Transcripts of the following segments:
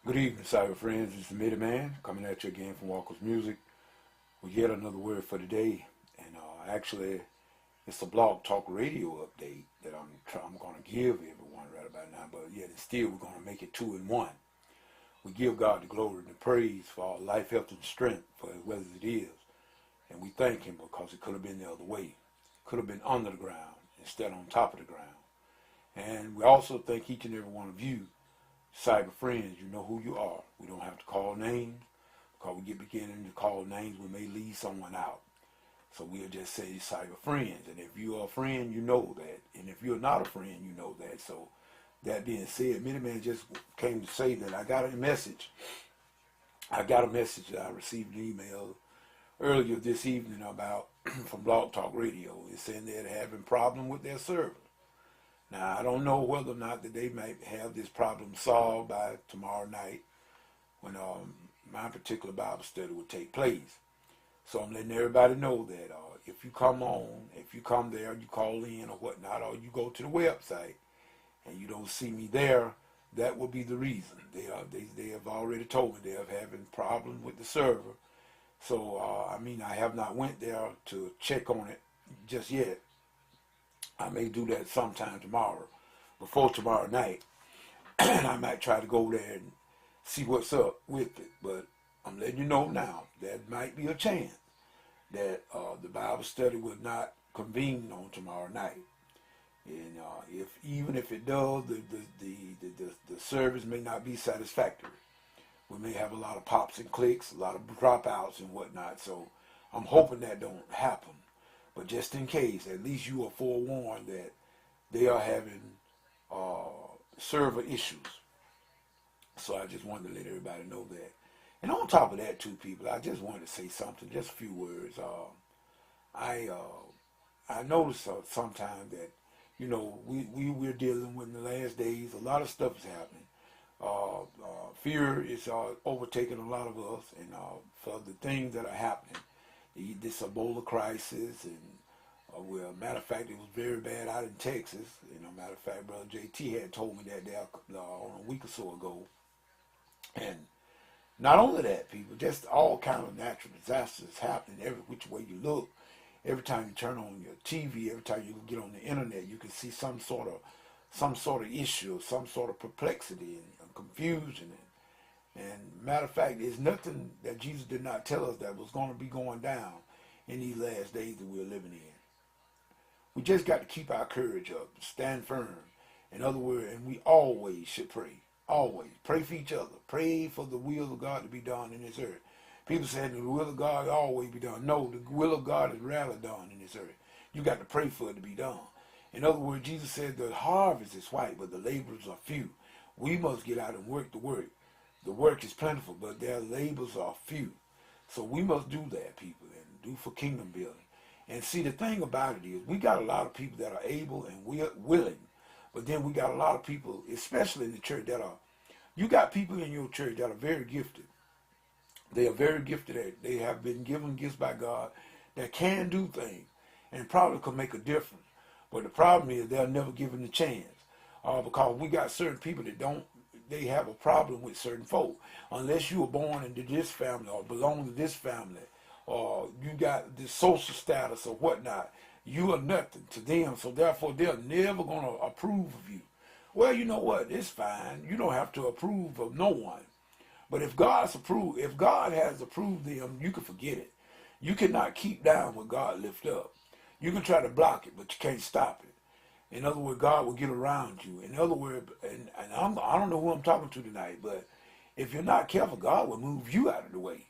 Good evening, cyber friends. It's the Middle Man coming at you again from Walker's Music with yet another word for today. And actually, it's a Blog Talk radio update that I'm going to give everyone right about now. But yet, still, we're going to make it two in one. We give God the glory and the praise for our life, health, and strength for as well as it is. And we thank Him because it could have been the other way. It could have been under the ground instead on top of the ground. And we also thank each and every one of you cyber friends. You know who you are. We don't have to call names, because we get beginning to call names, we may leave someone out. So we'll just say cyber friends. And if you're a friend, you know that. And if you're not a friend, you know that. So that being said, Minuteman just came to say that I got a message. I received an email earlier this evening about from Blog Talk Radio. It's saying they're having problem with their server. Now, I don't know whether or not that they might have this problem solved by tomorrow night when my particular Bible study will take place. So I'm letting everybody know that if you come there, you call in or whatnot, or you go to the website and you don't see me there, that will be the reason. They have already told me they are having problems with the server. So, I have not went there to check on it just yet. I may do that sometime tomorrow, before tomorrow night. And I might try to go there and see what's up with it. But I'm letting you know now, there might be a chance that the Bible study will not convene on tomorrow night. And even if it does, the service may not be satisfactory. We may have a lot of pops and clicks, a lot of dropouts and whatnot. So I'm hoping that don't happen. But just in case, at least you are forewarned that they are having server issues. So I just wanted to let everybody know that. And on top of that, too, people, I just wanted to say something, just a few words. I noticed sometimes that, we're dealing with in the last days, a lot of stuff is happening. Fear is overtaking a lot of us, and for the things that are happening. This Ebola crisis, and matter of fact, it was very bad out in Texas. Matter of fact, Brother JT had told me that there on a week or so ago. And not only that, people, just all kind of natural disasters happening every which way you look. Every time you turn on your TV, every time you get on the internet, you can see some sort of issue, some sort of perplexity and confusion. And matter of fact, there's nothing that Jesus did not tell us that was going to be going down in these last days that we're living in. We just got to keep our courage up, stand firm. In other words, and we always should pray. Always. Pray for each other. Pray for the will of God to be done in this earth. People say the will of God always be done. No, the will of God is rarely done in this earth. You got to pray for it to be done. In other words, Jesus said the harvest is white, but the laborers are few. We must get out and work the work. The work is plentiful, but their labors are few. So we must do that, people, and do for kingdom building. And see, the thing about it is, we got a lot of people that are able and willing, but then we got a lot of people, especially in the church, you got people in your church that are very gifted. They are very gifted. They have been given gifts by God that can do things and probably could make a difference. But the problem is they're never given the chance because we got certain people that they have a problem with certain folk. Unless you were born into this family or belong to this family or you got this social status or whatnot, you are nothing to them. So therefore, they're never going to approve of you. Well, you know what? It's fine. You don't have to approve of no one. But if God has approved them, you can forget it. You cannot keep down what God lifts up. You can try to block it, but you can't stop it. In other words, God will get around you. In other words, and I don't know who I'm talking to tonight, but if you're not careful, God will move you out of the way.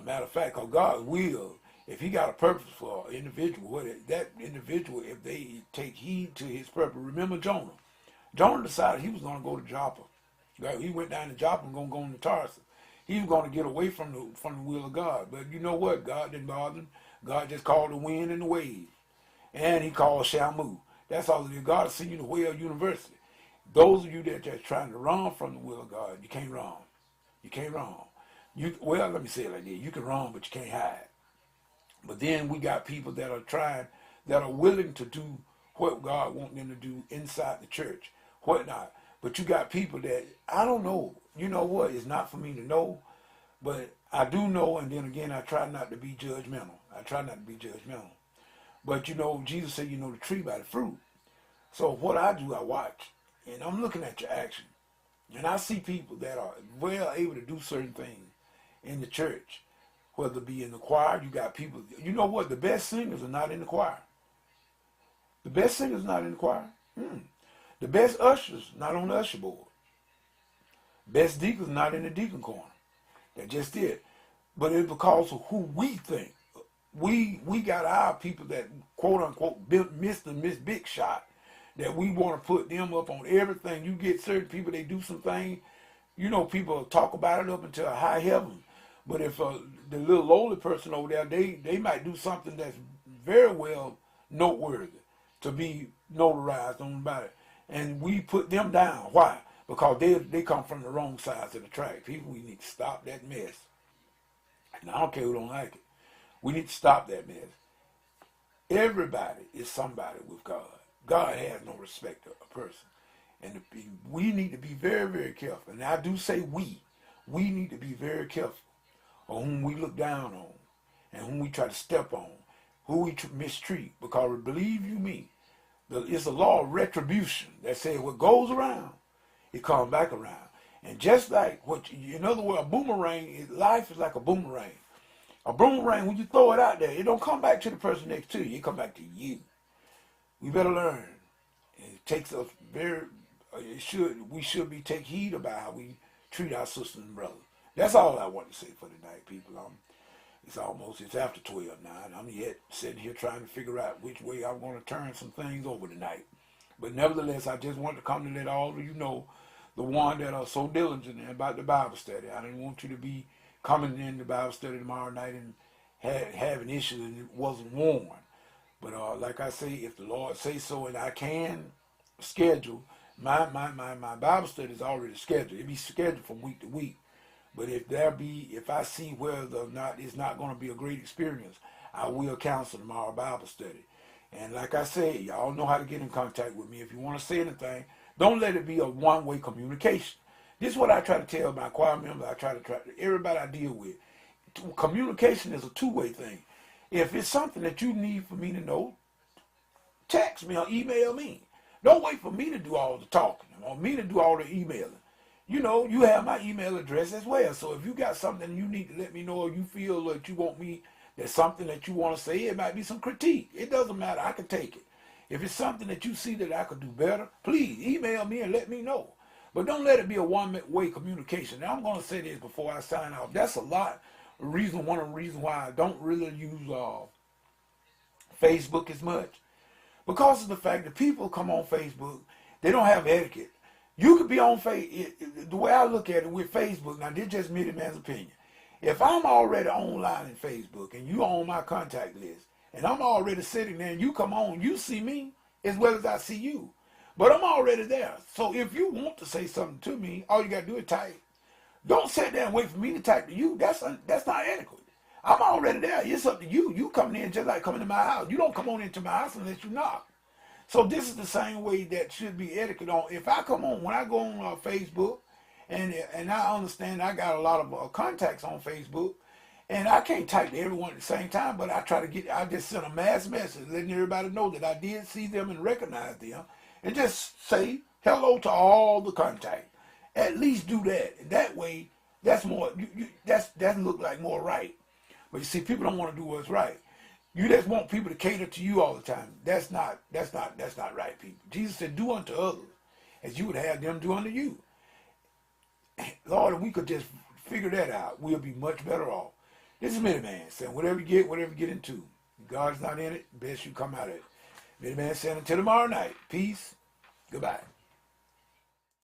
Matter of fact, because God will, if He got a purpose for an individual, that individual, if they take heed to His purpose. Remember Jonah. Jonah decided he was going to go to Joppa. He went down to Joppa and going to go into Tarsus. He was going to get away from the will of God. But you know what? God didn't bother him. God just called the wind and the waves. And He called Shamu. That's all it is. God will send you to Whale University. Those of you that are trying to run from the will of God, you can't run. You can't run. Let me say it like this. You can run, but you can't hide. But then we got people that are willing to do what God wants them to do inside the church. What not? But you got people that, I don't know. You know what? It's not for me to know. But I do know, and then again, I try not to be judgmental. I try not to be judgmental. But you know, Jesus said, you know the tree by the fruit. So what I do, I watch. And I'm looking at your action. And I see people that are well able to do certain things in the church. Whether it be in the choir, you got people, you know what? The best singers are not in the choir. The best singers are not in the choir. The best ushers not on the usher board. Best deacons not in the deacon corner. That's just it. But it's because of who we think. We got our people that quote unquote Mr. and Miss Big Shot, that we want to put them up on everything. You get certain people, they do some things, you know, people talk about it up until high heaven. But if the little lowly person over there, they might do something that's very well noteworthy to be notarized on about it. And we put them down. Why? Because they come from the wrong sides of the track. People, we need to stop that mess. And I don't care who don't like it. We need to stop that mess. Everybody is somebody with God. God has no respect of a person. And we need to be very, very careful. And I do say we need to be very careful on whom we look down on and whom we try to step on, who we mistreat. Because believe you me, it's a law of retribution that says what goes around, it comes back around. And just like in other words, a boomerang, life is like a boomerang. A boomerang, when you throw it out there, it don't come back to the person next to you. It come back to you. We better learn. It takes us we should take heed about how we treat our sisters and brothers. That's all I want to say for tonight, people. It's after 12 now, and I'm yet sitting here trying to figure out which way I'm going to turn some things over tonight. But nevertheless, I just want to come to let all of you know, the one that are so diligent about the Bible study. I didn't want you to be coming in the Bible study tomorrow night and having issues and it wasn't warned. But like I say, if the Lord say so and I can schedule, my Bible study is already scheduled. It be scheduled from week to week. But if I see whether or not it's not going to be a great experience, I will cancel tomorrow Bible study. And like I said, y'all know how to get in contact with me. If you want to say anything, don't let it be a one-way communication. This is what I try to tell my choir members. I try to everybody I deal with. Communication is a two-way thing. If it's something that you need for me to know, text me or email me. Don't wait for me to do all the talking or me to do all the emailing. You know, you have my email address as well. So if you got something you need to let me know, or you feel that you want me, there's something that you want to say, it might be some critique. It doesn't matter. I can take it. If it's something that you see that I could do better, please email me and let me know. But don't let it be a one-way communication. Now, I'm going to say this before I sign off. That's one of the reasons why I don't really use Facebook as much. Because of the fact that people come on Facebook, they don't have etiquette. You could be on Facebook. The way I look at it with Facebook, now this is just me, man's opinion. If I'm already online in Facebook and you on my contact list, and I'm already sitting there and you come on, you see me as well as I see you. But I'm already there. So if you want to say something to me, all you got to do is type. Don't sit there and wait for me to type to you. That's not adequate. I'm already there. It's up to you. You coming in just like coming to my house. You don't come on into my house unless you knock. So this is the same way that should be etiquette on. If I come on, when I go on Facebook, and I understand I got a lot of contacts on Facebook, and I can't type to everyone at the same time, but I just send a mass message letting everybody know that I did see them and recognize them, and just say hello to all the contacts. At least do that. That way, that's more. That look like more right. But you see, people don't want to do what's right. You just want people to cater to you all the time. That's not right, people. Jesus said, "Do unto others as you would have them do unto you." Lord, if we could just figure that out, we'll be much better off. This is Miniman saying, whatever you get into. God's not in it, best you come out of it. Miniman saying, until tomorrow night, peace, goodbye.